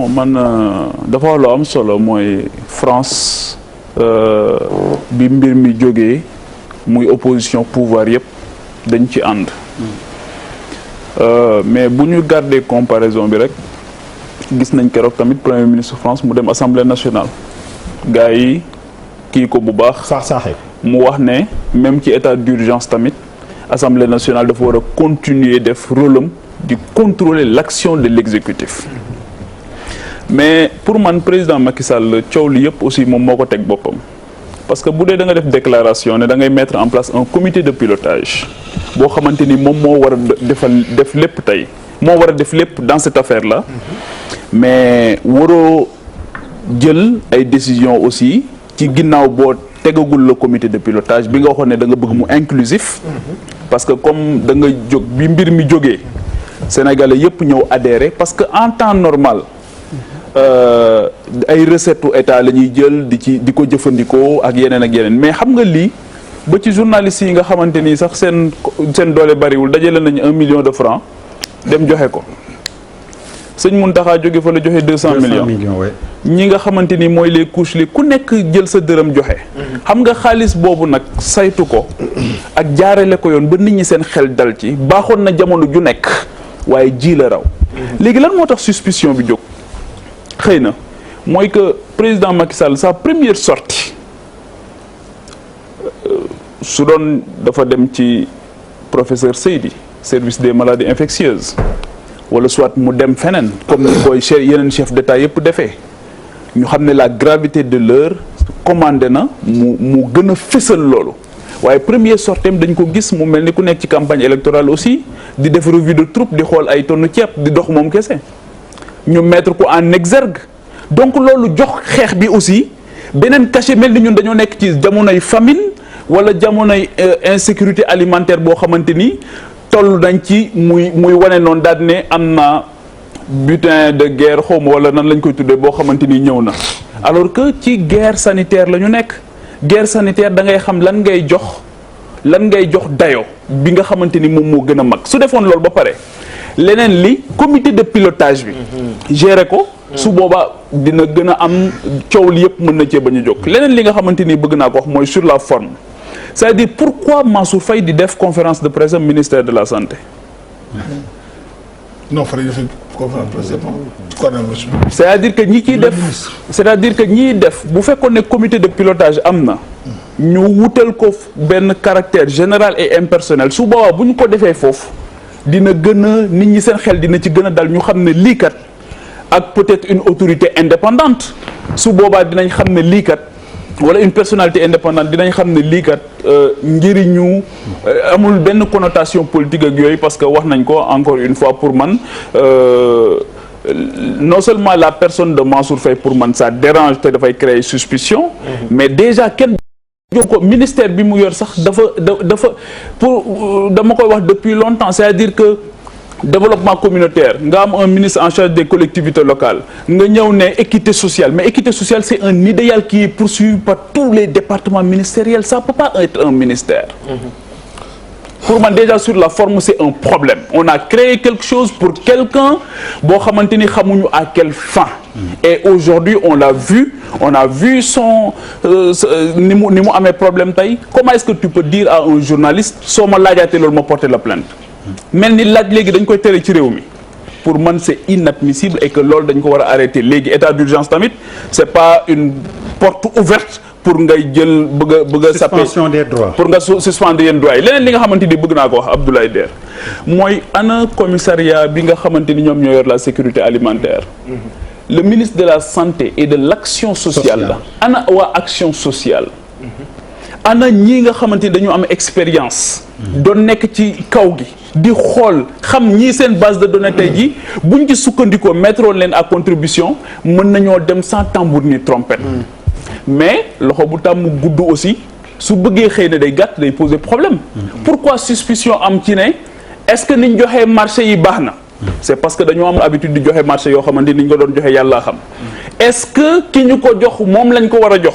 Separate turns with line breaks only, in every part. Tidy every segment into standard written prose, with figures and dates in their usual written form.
bon man dafa wax lu am solo mooy France bi mbir mi jógee muy opposition pouvoir yëpp dañ ci ànd mais bu ñu garder comparaison bi rek gis nañ keroog tamit premier ministre France mu dem assemblée nationale gars yi kii ko bu baax mu wax ne même ci état d'urgence tamit assemblée nationale dafa war a continuer def rôle am di contrôler l'action de l'exécutif mais pour man président Macky Sall coow li yëpp aussi moom moo ko teg boppam parce que bu dee da nga def déclaration ne da ngay mettre en place un comité de pilotage boo xamante ni moom moo war a def lépp tey moo war a def lépp dans cette affaire là mais waroo jël ay décisions aussi ci ginnaaw boo tegagul le comité de pilotage bi nga waxoon ne da nga bëgg mu inclusif parce que comme da nga jóg bi mbir mi jógee Sénégalais yëpp ñëw adhérer parce que en temps normal ay recettes état la ñuy jël di ko jëfandikoo ak yeneen mais xam nga lii ba ci journalistes yi nga xamante ni sax seen doole bariwul dajale nañu 1 million de francs dem joxe ko sëñ Mountakha jóge fa la joxe 200 millions ñi nga xamante ni mooy les couches li ku nekk jël sa dërëm joxe. xam nga xaalis boobu nag saytu ko ak jaarale ko yoon ba nit ñi seen xel dal ci baaxoon na jamono ju nekk waaye ji la raw. léegi lan moo tax suspicion bi jóg xëy na mooy que président Macky Sall sa première sortie su doon dafa dem ci professeur Seydi service des maladies infectieuses wala soit mu dem feneen comme ni koy yeneen chef d'état yëpp defee ñu xam ne la gravité de l'heure commandé na mu gën a fësal loolu waaye premier sortem dañ ko gis mu mel ni ku nekk ci campagne électorale aussi di def revue de troupe di xool ay tonne ceeb di dox moom kese ñu mettre ko en exergue donc loolu jox xeex bi aussi beneen cachet mel ni ñun dañoo nekk ci jamonoy famine wala jamonoy insécurité alimentaire boo xamante ni toll nañ ci muy wane noonu daal ne am na butin de guerre xawma wala nan lañ koy tuddee boo xamante ni ñëw na alors que ci guerre sanitaire la ñu nekk guerre sanitaire da ngay xam lan ngay jox dayo bi nga xamante ni moom moo gën a mag su defoon loolu ba pare leneen li comité de pilotage bi gérer ko su boobaa dina gën a am coow li yëpp mën na cee bañ a jóg leneen li nga xamante ni bëgg naa ko wax mooy sur la forme c'est-à-dire pourquoi Mansour Faye di def conférence de presse am ministère de la santé.
non Faye def conférence de presse
c'est-à-dire que ñiy def bu fekkoon ne comité de pilotage am na. ñu wutal ko benn caractère général et impersonnel su boobaa bu ñu ko defee foofu dina gën a nit ñi seen xel dina ci gën a dal ñu xam ne lii kat ak peut-être une autorité indépendante su boobaa dinañ xam ne lii kat. wala une personnalité indépendante dinañ xam ne lii kat njëriñu amul benn connotation politique ak yooyu parce que wax nañ ko encore une fois pour man non seulement la personne de Mansour Faye pour man ça dérange te dafay créer suspicion mais déjà kenn jox ko ministère bi mu yor sax dafa dama koy wax depuis longtemps c'est-à-dire que développement communautaire nga am un ministre en charge des collectivités locales nga ñëw ne équité sociale mais équité sociale c'est un idéal qui est poursuivi par tous les départements ministériels ça peut pas être un ministère pour man déjà sur la forme c'est un problème on a créé quelque chose pour quelqu'un boo xamante ni xamuñu à quelle fin et aujourd'hui on a vu son ni mu amee problème tey comment est-ce que tu peux dire à un journaliste soo ma laajaatee loolu ma porter la plainte mel ni laaj léegi dañ koy tere ci réew mi pour man c'est inadmissible et que loolu dañ ko war a arrêter léegi état d'urgence tamit c'est pas une porte ouverte pour ngay jël bëgg a
suspension des droits
pour nga suspendre yenn droits yi leneen li nga xamante ni bëgg naa ko wax Abdoulaye Der mooy ana commissariat bi nga xamante ni ñoom ñoo yor la sécurité alimentaire le ministre de la santé et de l'action sociale la ana waa action sociale ana ñii nga xamante ni dañu am expérience doon nekk ci kaw gi di xool xam ñii seen base de données tey ji buñ ci sukkandikoo mettre leen à contribution mën nañoo dem sans tambour ni trompette mais loxo bu tàmm gudd aussi su bëggee xëy na day gàtt day poser problème pourquoi suspicion am ci ne est-ce que niñ joxee marché yi baax na c'est parce que dañoo am habitude di joxe marché yoo xamante ni ñu ko doon joxe yàllaa xam est-ce que ki ñu ko jox moom lañ ko war a jox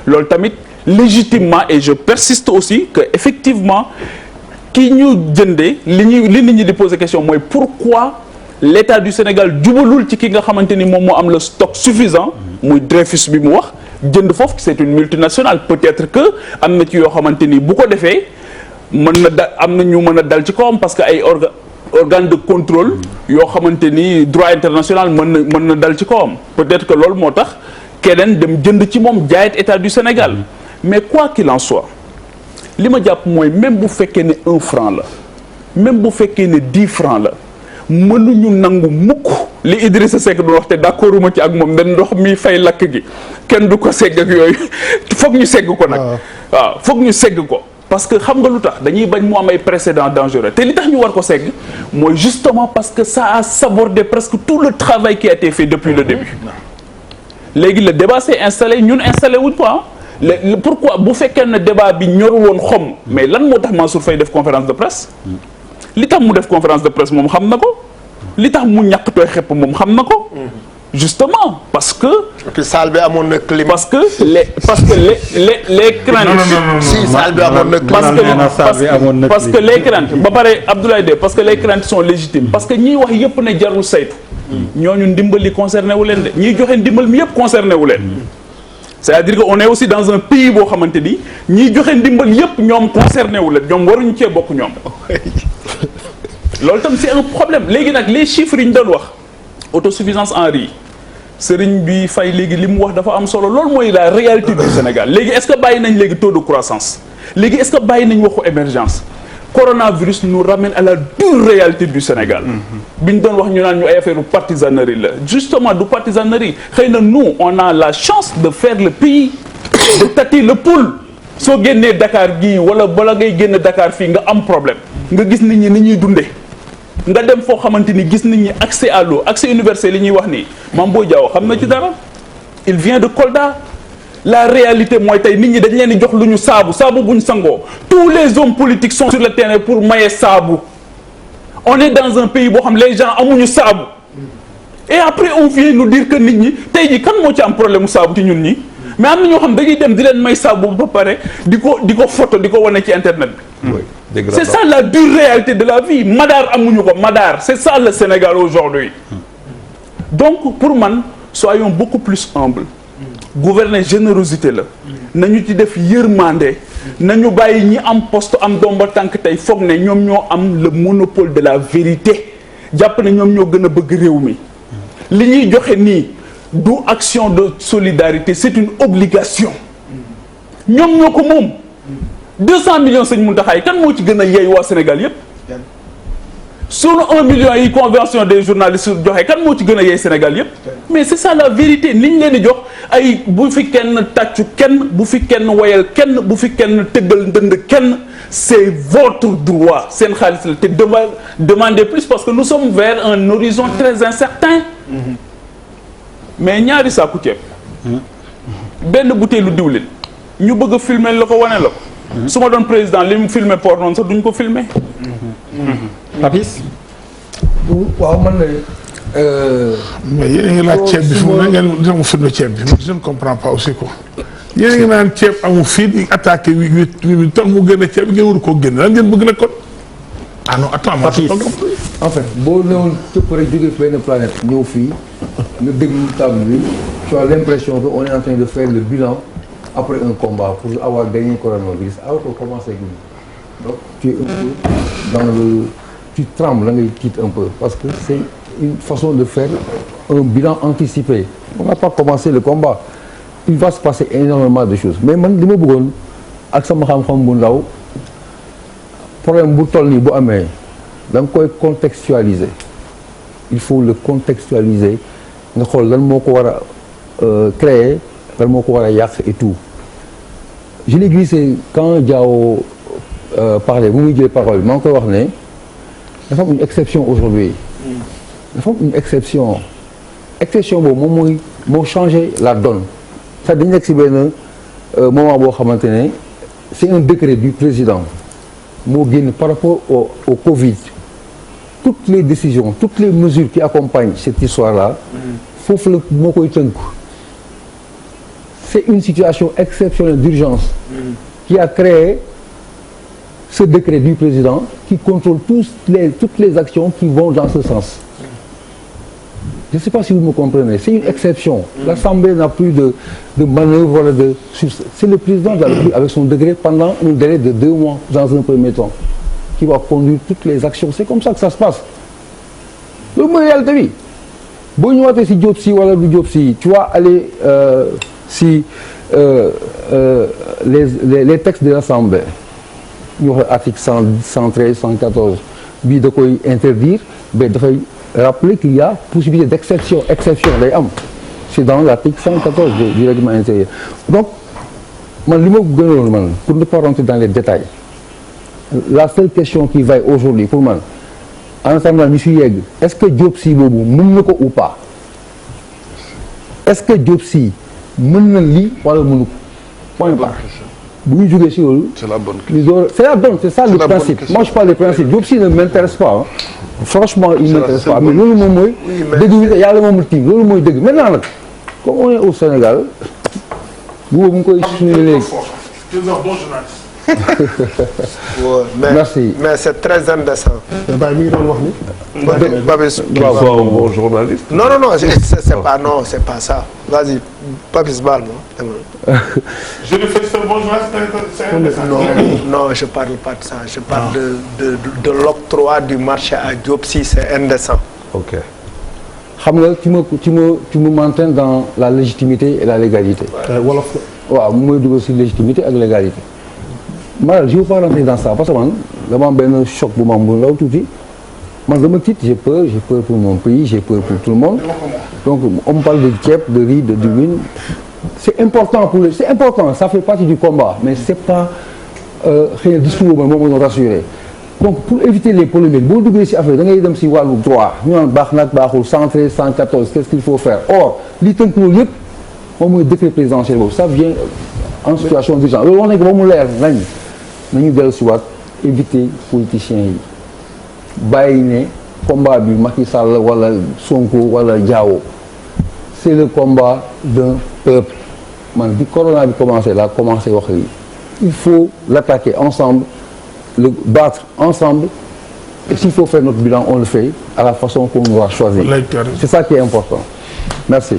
loolu tamit légitimement et je persiste aussi que effectivement ki ñu jëndee li nit ñi di poser question mooy pourquoi l'État du Sénégal jubalul ci ki nga xamante ni moom moo am le stock suffisant muy Dreyfus bi mu wax jënd foofu c'est une multinationale peut-être que am na ci yoo xamante ni bu ko defee mën na da am na ñu mën a dal ci kawam parce que ay organe de contrôle yoo xamante ni droit international mën na dal ci kawam peut-être que loolu moo tax keneen dem jënd ci moom jaayet État du Sénégal mais quoi qu'il en soit li ma jàpp mooy même bu fekkee ne 1 franc la même bu fekkee ne 10 francs la mënuñu nangu mukk li Idrissa Seck doon wax te d'accorduma ci ak moom dañ ndox mi fay lakk gi kenn du ko segg ak yooyu foog ñu segg ko nag waaw foog ñu segg ko parce que xam nga lu tax dañuy bañ mu am ay précédents dangereux te li tax ñu war ko segg mooy justement parce que ça a sabordé presque tout le travail qui a été fait depuis le début léegi le débat s'est installé ñun installé wuñ ko pourquoi bu fekkee ne débat bi ñoru woon xom mais lan moo tax Mansour Faye def conférence de presse li tax mu def conférence de presse moom xam na ko li tax mu ñàkk tooy xepp moom xam na ko justement parce que.
et puis salle bi amoon na climat.
parce que les craintes.
si salle bi amoon na climat.
parce que les craintes ba pare Abdoulaye De parce que les craintes sont légitimes parce que ñiy wax yëpp ne jarul saytu. ñooñu ndimbal li concerné wu leen de ñiy joxe ndimbal mi yëpp concerné wu leen. c'est-à-dire que on est aussi dans un pays boo xamante ni ñiy joxe ndimbal yëpp ñoom concerné wu leen ñoom waruñu cee bokk ñoom. loolu tam c'est un problème léegi nag les chiffres yi ñu doon wax autosuffisance en riz Serigne bi Faye léegi li mu wax dafa am solo loolu mooy la réalité du Sénégal léegi est-ce que bàyyi nañ léegi taux de croissance léegi est-ce que bàyyi nañ waxu émergence coronavirus nous ramène à la dure réalité du Sénégal bi ñu doon wax ñu naan ñu ay affaire partisanerie la justement du partisanerie xëy na nous on a la chance de faire le pays de tâter le pouls soo génnee Dakar gii wala bala ngay génn Dakar fii nga am problème nga gis nit ñi ni ñuy dundee nga dem foo xamante ni gis nit ñi accès à l'eau accès universel li ñuy wax nii Mame Boye Diao xam na ci dara il vient de Kolda la réalité mooy tey nit ñi dañ leen di jox lu ñu saabu bu ñu sangoo tous les hommes politiques sont sur le terrain pour maye saabu on est dans un pays boo xam les gens amuñu saabu et après on vient nous dire que nit ñi tey jii kan moo ci am problème mu saabu ci ñun ñi mais am na ñoo xam dañuy dem di leen may saabu ba pare di ko photo di ko wane ci internet bi. C'est ça la dure réalité de la vie Madar amuñu ko Madar c'est ça le Sénégal aujourd'hui donc pour man soyons beaucoup plus humbles gouverner générosité la nañu ci def yërmande nañu bàyyi ñi am poste am domba tànk tey foog ne ñoom ñoo am le monopole de la vérité jàpp ne ñoom ñoo gën a bëgg réew mi li ñuy joxe nii du action de solidarité c'est une obligation ñoom ñoo ko moom 200 millions sëñ Mountakha yi kan moo ci gën a yeey waa Sénégal yépp sunu 1 million yi convention des journalistes joxe kan moo ci gën a yeey Sénégal yépp mais c'est ça la vérité li ñu leen di jox ay bu fi kenn tàccu kenn bu fi kenn woyal kenn bu fi kenn tëggal ndënd kenn c'est votre droit seen xaalis la te demandez plus parce que nous sommes vers un horizon très incertain mais ñaari saaku ceeb benn bouteille lu diwlin ñu bëgg a filmer la ko wane la ko su ma doon président li mu filmer port noonu sax duñ ko filmer
Papis
waaw man
mais yéen a ngi laaj ceeb bi fu mu ne ngeen dina mu filmer ceeb bi je ne comprends pas aussi quoi yéen a ngi naan ceeb amu fii di attaqué huit tax mu génne ceeb ngeen war koo génne lan ngeen bëgg na kon ah non attends moi
en fait boo newoon cëpp rek jógee benn planète ñëw fii nga déglu table bi tu as l'impression que on est en train de faire le bilan après un combat pour avoir gagné coronavirus alors que commencé gi donc tu es un peu dans le tu trembles da ngay tiit un peu parce que c'est une façon de faire un bilan anticipé on n'a pas commencé le combat il va se passer énormément de choses mais man li ma bëggoon ak sama xam-xam bu ndaw problème bu toll nii bu amee da nga koy contextualiser il faut le contextualiser nga xool lan moo ko war a créer lan moo ko war a yàq et tout je l'ai glissé quand Diao parlait bu muy jëlee parole maa ngi koy wax ne dafa am une exception aujourd'hui dafa am une exception boobu moom moo changé la donne ça dañ nekk si benn moment boo xamante ne c'est un décret du président moo génn par rapport au Covid toutes les décisions toutes les mesures qui accompagnent cette histoire-là foofu la moo koy tënk c'est une situation exceptionnelle d'urgence qui a créé ce décret du président qui contrôle toutes les actions qui vont dans ce sens je ne sais pas si vous me comprenez, c'est une exception. L'Assemblée n'a plus de manœuvre, c'est le président de la République avec son décret pendant un délai de 2 mois dans un premier temps qui va conduire toutes les actions. C'est comme ça que ça se passe. Le réalité, oui. Bon, nous avons si Diop si ou Diop si, tu vas aller si les textes de l'Assemblée, nous avons l'article 113, 114, lui de quoi interdire, mais de rappeler qu'il y a possibilité d'exception, c'est dans l'article 114 du règlement intérieur. Donc, pour ne pas rentrer dans les détails, la seule question qui vaille aujourd'hui pour moi, en attendant M. Yeg, est-ce que Diop si Bobo mène ou pas? Est-ce que Diop si mène li ou pas? Point barre.
C'est la bonne question.
C'est ça le principe. Moi je parle du principe. Diop si ne m'intéresse pas. Hein. Franchement, il ne m'intéresse pas. Mais nous, il y a le même type. Maintenant, comme on est au Sénégal, vous avez
Tu es un bon journaliste.
Ouais,
Merci.
Mais c'est très indécent. Papis,
bon journaliste.
non, c'est pas ça. Vas-y, Papis, parle-moi.
Je le fais un bon journaliste, c'est indécent.
Non, je parle pas de ça. Je parle de l'octroi du marché à Diop si c'est indécent.
Ok.
Tu me maintiens dans la légitimité et la légalité. Moi, je dois aussi légitimité et légalité. Moi, je ne veux pas rentrer dans ça parce que moi, j'ai un choc pour moi. Moi, je me quitte, j'ai peur pour mon pays, j'ai peur pour tout le monde. Donc, on me parle de tiep, de riz, de win. C'est important c'est important, ça fait partie du combat, mais c'est pas un discours où on nous rassurer. Donc, pour éviter les polémiques, si vous avez affaire, vous avez dem si walu droit, nous en Bahnak, Bahou, 113, 114, qu'est-ce qu'il faut faire? Or, l'item que nous avons, décret présidentiel, ça vient en situation d'urgence. On est comme l'air, nous devons éviter les politiciens. Baïne, combat du Macky Sall, wala Sonko, wala Diao. C'est le combat d'un peuple. Man, du corona a commencé là, il faut l'attaquer ensemble, le battre ensemble. Et s'il faut faire notre bilan, on le fait à la façon qu'on nous a choisi. C'est ça qui est important. Merci.